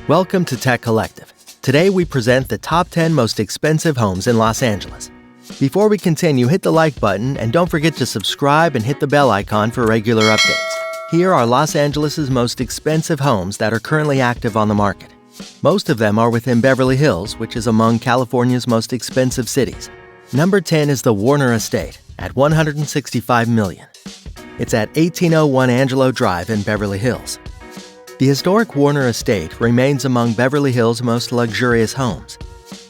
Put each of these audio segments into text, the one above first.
Welcome to Tech Collective. Today we present the top 10 most expensive homes in Los Angeles. Before we continue, hit the like button and don't forget to subscribe and hit the bell icon for regular updates. Here are Los Angeles' most expensive homes that are currently active on the market. Most of them are within Beverly Hills, which is among California's most expensive cities. Number 10 is the Warner Estate at $165 million. It's at 1801 Angelo Drive in Beverly Hills. The historic Warner Estate remains among Beverly Hills' most luxurious homes.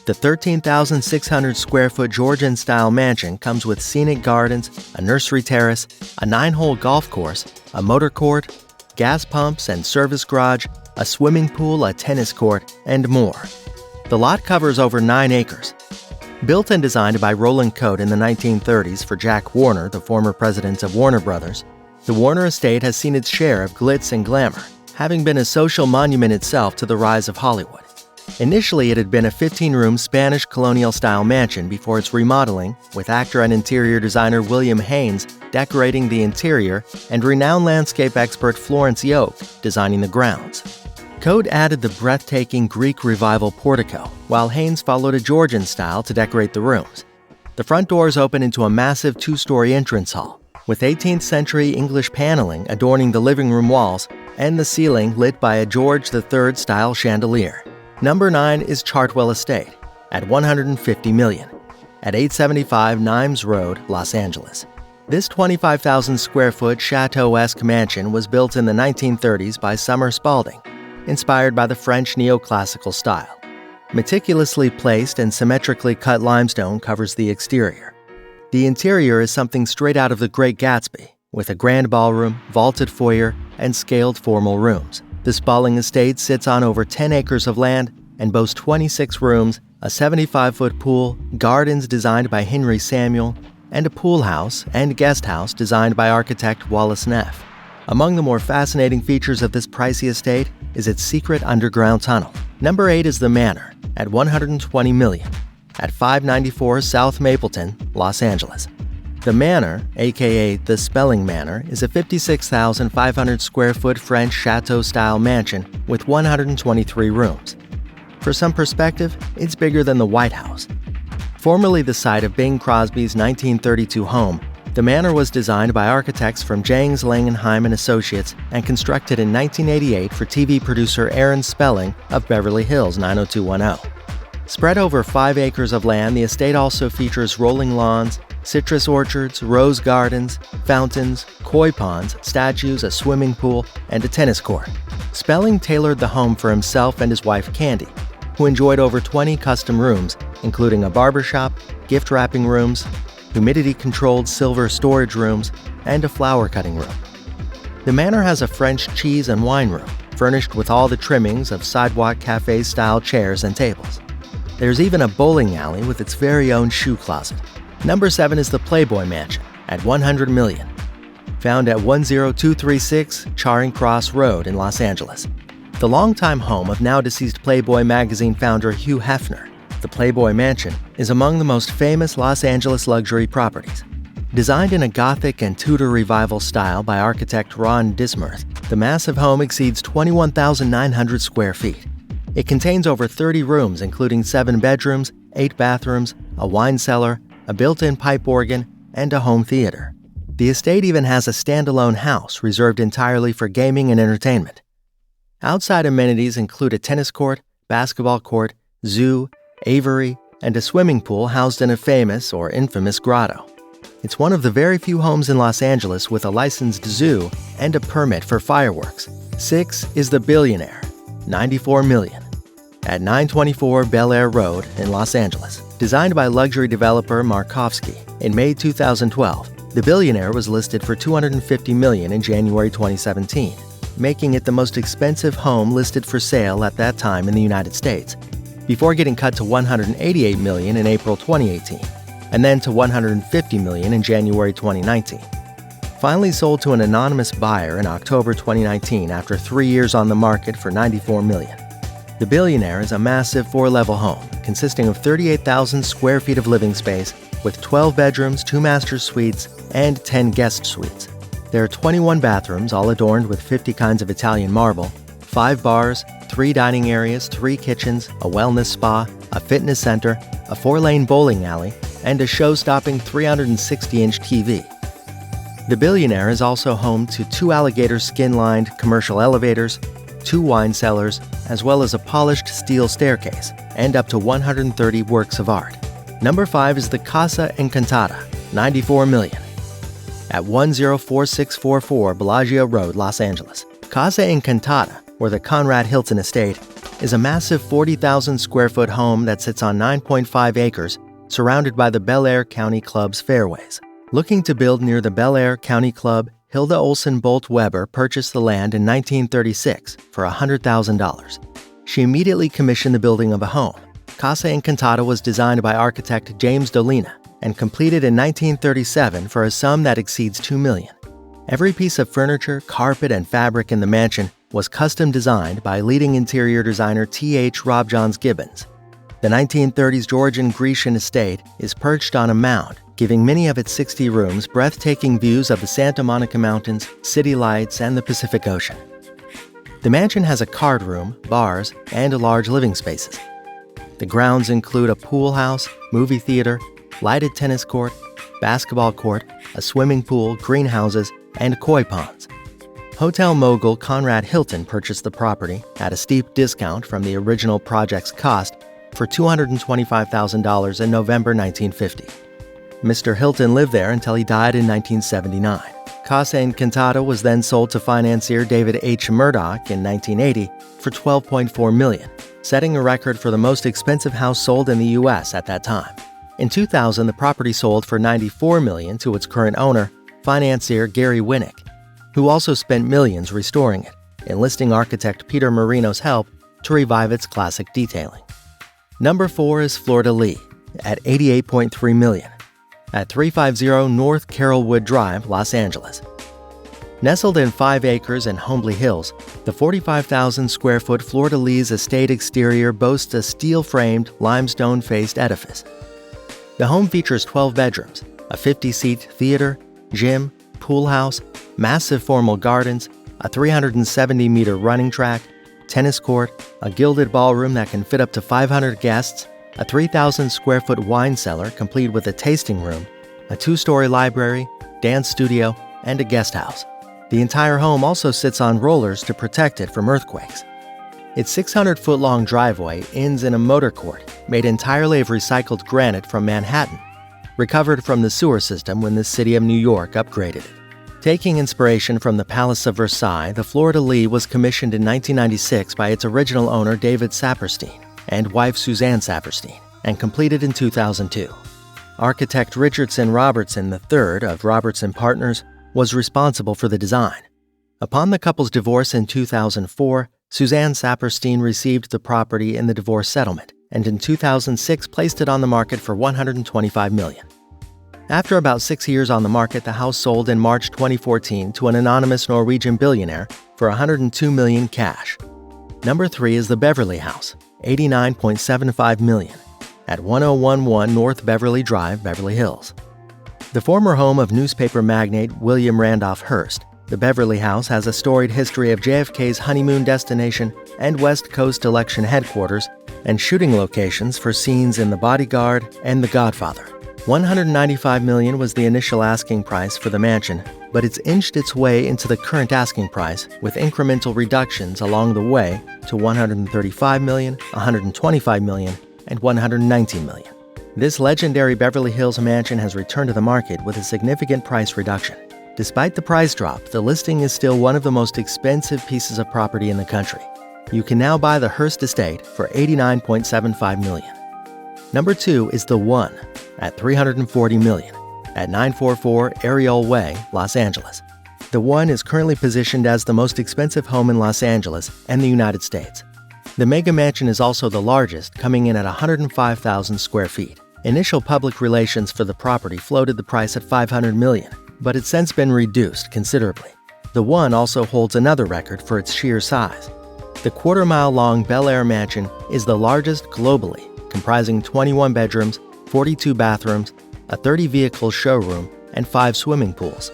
The 13,600 square foot Georgian-style mansion comes with scenic gardens, a nursery terrace, a 9-hole golf course, a motor court, gas pumps and service garage, a swimming pool, a tennis court, and more. The lot covers over 9 acres. Built and designed by Roland Coate in the 1930s for Jack Warner, the former president of Warner Brothers, the Warner Estate has seen its share of glitz and glamour, having been a social monument itself to the rise of Hollywood. Initially, it had been a 15-room Spanish colonial-style mansion before its remodeling, with actor and interior designer William Haynes decorating the interior and renowned landscape expert Florence Yoke designing the grounds. Coate added the breathtaking Greek Revival portico, while Haynes followed a Georgian style to decorate the rooms. The front doors open into a massive 2-story entrance hall, with 18th-century English paneling adorning the living room walls and the ceiling lit by a George III-style chandelier. Number 9 is Chartwell Estate at $150 million, at 875 Nimes Road, Los Angeles. This 25,000-square-foot chateau-esque mansion was built in the 1930s by Summer Spalding, inspired by the French neoclassical style. Meticulously placed and symmetrically cut limestone covers the exterior. The interior is something straight out of The Great Gatsby, with a grand ballroom, vaulted foyer, and scaled formal rooms. The sprawling estate sits on over 10 acres of land and boasts 26 rooms, a 75-foot pool, gardens designed by Henry Samuel, and a pool house and guest house designed by architect Wallace Neff. Among the more fascinating features of this pricey estate is its secret underground tunnel. Number 8 is the Manor at $120 million, at 594 South Mapleton, Los Angeles. The Manor, aka the Spelling Manor, is a 56,500 square foot French chateau-style mansion with 123 rooms. For some perspective, it's bigger than the White House. Formerly the site of Bing Crosby's 1932 home, the Manor was designed by architects from Jangs Langenheim & Associates and constructed in 1988 for TV producer Aaron Spelling of Beverly Hills 90210. Spread over 5 acres of land, the estate also features rolling lawns, citrus orchards, rose gardens, fountains, koi ponds, statues, a swimming pool, and a tennis court. Spelling tailored the home for himself and his wife Candy, who enjoyed over 20 custom rooms, including a barbershop, gift wrapping rooms, humidity-controlled silver storage rooms, and a flower cutting room. The Manor has a French cheese and wine room, furnished with all the trimmings of sidewalk cafe-style chairs and tables. There's even a bowling alley with its very own shoe closet. Number 7 is the Playboy Mansion at $100 million, found at 10236 Charing Cross Road in Los Angeles. The longtime home of now-deceased Playboy magazine founder Hugh Hefner, the Playboy Mansion is among the most famous Los Angeles luxury properties. Designed in a Gothic and Tudor Revival style by architect Ron Dismuth, the massive home exceeds 21,900 square feet. It contains over 30 rooms, including 7 bedrooms, 8 bathrooms, a wine cellar, a built-in pipe organ, and a home theater. The estate even has a standalone house reserved entirely for gaming and entertainment. Outside amenities include a tennis court, basketball court, zoo, aviary, and a swimming pool housed in a famous or infamous grotto. It's one of the very few homes in Los Angeles with a licensed zoo and a permit for fireworks. 6 is the Billionaire, $94 million, at 924 Bel Air Road in Los Angeles. Designed by luxury developer Markovsky in May 2012, the Billionaire was listed for $250 million in January 2017, making it the most expensive home listed for sale at that time in the United States, before getting cut to $188 million in April 2018, and then to $150 million in January 2019. Finally sold to an anonymous buyer in October 2019 after 3 years on the market for $94 million. The Billionaire is a massive 4-level home consisting of 38,000 square feet of living space with 12 bedrooms, 2 master suites, and 10 guest suites. There are 21 bathrooms, all adorned with 50 kinds of Italian marble, 5 bars, 3 dining areas, 3 kitchens, a wellness spa, a fitness center, a 4-lane bowling alley, and a show-stopping 360-inch TV. The Billionaire is also home to 2 alligator skin-lined commercial elevators, 2 wine cellars, as well as a polished steel staircase, and up to 130 works of art. Number 5 is the Casa Encantada, $94 million. At 104644 Bellagio Road, Los Angeles, Casa Encantada, or the Conrad Hilton Estate, is a massive 40,000 square foot home that sits on 9.5 acres, surrounded by the Bel Air County Club's fairways. Looking to build near the Bel Air County Club, Hilda Olson Bolt Weber purchased the land in 1936 for $100,000. She immediately commissioned the building of a home. Casa Encantada was designed by architect James Dolina and completed in 1937 for a sum that exceeds $2 million. Every piece of furniture, carpet, and fabric in the mansion was custom designed by leading interior designer T.H. Rob Johns Gibbons. The 1930s Georgian Grecian estate is perched on a mound, giving many of its 60 rooms breathtaking views of the Santa Monica Mountains, city lights, and the Pacific Ocean. The mansion has a card room, bars, and large living spaces. The grounds include a pool house, movie theater, lighted tennis court, basketball court, a swimming pool, greenhouses, and koi ponds. Hotel mogul Conrad Hilton purchased the property at a steep discount from the original project's cost for $225,000 in November 1950. Mr. Hilton lived there until he died in 1979. Casa Encantada was then sold to financier David H. Murdoch in 1980 for $12.4 million, setting a record for the most expensive house sold in the U.S. at that time. In 2000, the property sold for $94 million to its current owner, financier Gary Winnick, who also spent millions restoring it, enlisting architect Peter Marino's help to revive its classic detailing. Number 4 is Fleur Delys at $88.3 million, at 350 North Carrollwood Drive, Los Angeles. Nestled in 5 acres in Homely Hills, the 45,000 square foot Fleur Delys estate exterior boasts a steel-framed, limestone-faced edifice. The home features 12 bedrooms, a 50-seat theater, gym, pool house, massive formal gardens, a 370-meter running track, tennis court, a gilded ballroom that can fit up to 500 guests, a 3,000 square foot wine cellar complete with a tasting room, a 2-story library, dance studio, and a guest house. The entire home also sits on rollers to protect it from earthquakes. Its 600-foot-long driveway ends in a motor court made entirely of recycled granite from Manhattan, recovered from the sewer system when the city of New York upgraded it. Taking inspiration from the Palace of Versailles, the Fleur Delys was commissioned in 1996 by its original owner David Saperstein and wife Suzanne Saperstein, and completed in 2002. Architect Richardson Robertson III of Robertson Partners was responsible for the design. Upon the couple's divorce in 2004, Suzanne Saperstein received the property in the divorce settlement, and in 2006 placed it on the market for $125 million. After about 6 years on the market, the house sold in March 2014 to an anonymous Norwegian billionaire for $102 million cash. Number 3 is the Beverly House, $89.75 million, at 1011 North Beverly Drive, Beverly Hills. The former home of newspaper magnate William Randolph Hearst, the Beverly House has a storied history of JFK's honeymoon destination and West Coast election headquarters and shooting locations for scenes in The Bodyguard and The Godfather. $195 million was the initial asking price for the mansion, but it's inched its way into the current asking price with incremental reductions along the way to $135 million, $125 million, and $119 million. This legendary Beverly Hills mansion has returned to the market with a significant price reduction. Despite the price drop, the listing is still one of the most expensive pieces of property in the country. You can now buy the Hearst Estate for $89.75 million. Number 2 is The One at $340 million at 944 Ariel Way, Los Angeles. The One is currently positioned as the most expensive home in Los Angeles and the United States. The mega mansion is also the largest, coming in at 105,000 square feet. Initial public relations for the property floated the price at $500 million, but it's since been reduced considerably. The One also holds another record for its sheer size. The quarter-mile-long Bel Air mansion is the largest globally, comprising 21 bedrooms, 42 bathrooms, a 30-vehicle showroom, and 5 swimming pools.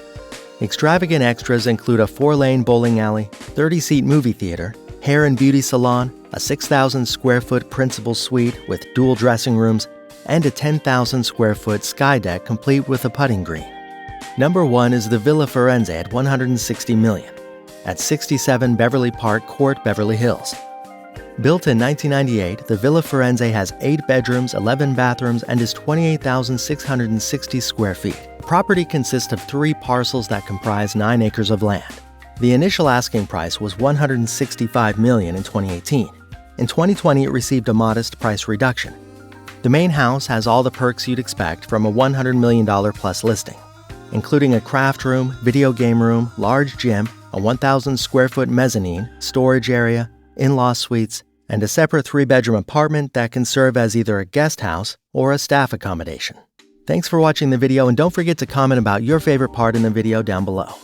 Extravagant extras include a 4-lane bowling alley, 30-seat movie theater, hair and beauty salon, a 6,000 square foot principal suite with dual dressing rooms, and a 10,000 square foot sky deck complete with a putting green. Number 1 is the Villa Firenze at $160 million, at 67 Beverly Park Court, Beverly Hills. Built in 1998, the Villa Firenze has 8 bedrooms, 11 bathrooms, and is 28,660 square feet. The property consists of 3 parcels that comprise 9 acres of land. The initial asking price was $165 million in 2018. In 2020, it received a modest price reduction. The main house has all the perks you'd expect from a $100 million plus listing, including a craft room, video game room, large gym, a 1,000 square foot mezzanine, storage area, in-law suites, and a separate 3-bedroom apartment that can serve as either a guest house or a staff accommodation. Thanks for watching the video, and don't forget to comment about your favorite part in the video down below.